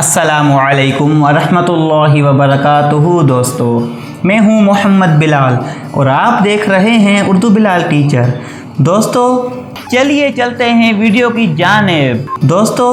अस्सलामुअलैकुम वरहमतुल्लाहि वबरकातुहू। दोस्तों, मैं हूं मोहम्मद बिलाल और आप देख रहे हैं उर्दू बिलाल टीचर। दोस्तों, चलिए चलते हैं वीडियो की जानिब। दोस्तों,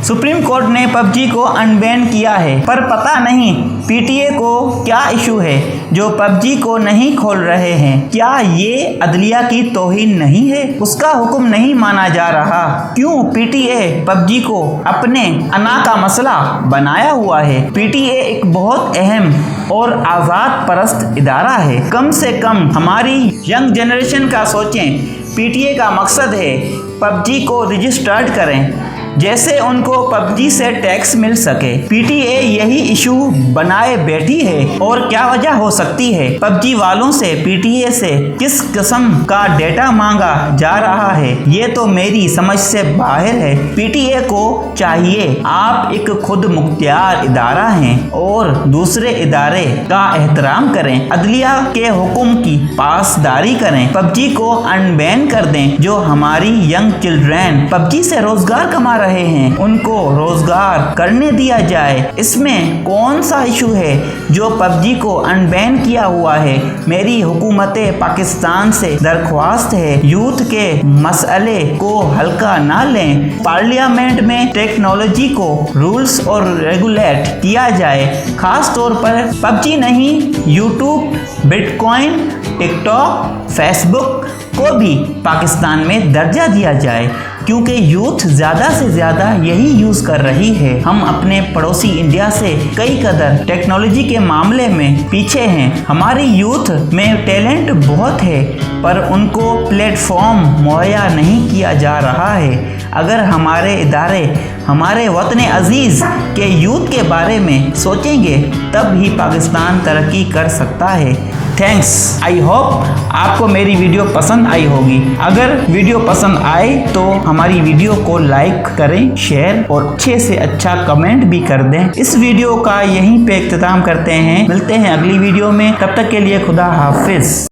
सुप्रीम कोर्ट ने पबजी को अनबैन किया है, पर पता नहीं पीटीए को क्या इशू है जो पबजी को नहीं खोल रहे हैं। क्या ये अदलिया की तौहीन नहीं है? उसका हुक्म नहीं माना जा रहा? क्यों पीटीए पबजी को अपने अना का मसला बनाया हुआ है? पीटीए एक बहुत अहम और आज़ाद परस्त इदारा है। कम से कम हमारी यंग जनरेशन का सोचें। पीटीए का मकसद है पबजी को रजिस्टर्ड करें, जैसे उनको पबजी से टैक्स मिल सके। पीटीए यही इशू बनाए बैठी है। और क्या वजह हो सकती है? पबजी वालों से पीटीए से किस किस्म का डेटा मांगा जा रहा है, ये तो मेरी समझ से बाहर है। पीटीए को चाहिए, आप एक खुद मुख्तियार इदारा हैं और दूसरे इदारे का एहतराम करें, अदलिया के हुक्म की पासदारी करें, पबजी को अनबैन कर दें। जो हमारी यंग चिल्ड्रन पबजी से रोजगार कमा रहे हैं, उनको रोजगार करने दिया जाए। इसमें कौन सा इशू है जो पबजी को अनबैन किया हुआ है? मेरी हुकूमत पाकिस्तान से दरख्वास्त है, यूथ के मसले को हल्का ना लें। पार्लियामेंट में टेक्नोलॉजी को रूल्स और रेगुलेट किया जाए। खास तौर पर पबजी नहीं, यूट्यूब, बिटकॉइन, टिकटॉक, फेसबुक को भी पाकिस्तान में दर्जा दिया जाए, क्योंकि यूथ ज़्यादा से ज़्यादा यही यूज़ कर रही है। हम अपने पड़ोसी इंडिया से कई कदर टेक्नोलॉजी के मामले में पीछे हैं। हमारी यूथ में टैलेंट बहुत है, पर उनको प्लेटफॉर्म मुहैया नहीं किया जा रहा है। अगर हमारे इदारे हमारे वतन अजीज़ के यूथ के बारे में सोचेंगे, तब ही पाकिस्तान तरक्की कर सकता है। थैंक्स। आई होप आपको मेरी वीडियो पसंद आई होगी। अगर वीडियो पसंद आए तो हमारी वीडियो को लाइक करें, शेयर और अच्छे से अच्छा कमेंट भी कर दें। इस वीडियो का यहीं पे इख्तिताम करते हैं। मिलते हैं अगली वीडियो में, तब तक के लिए खुदा हाफिज।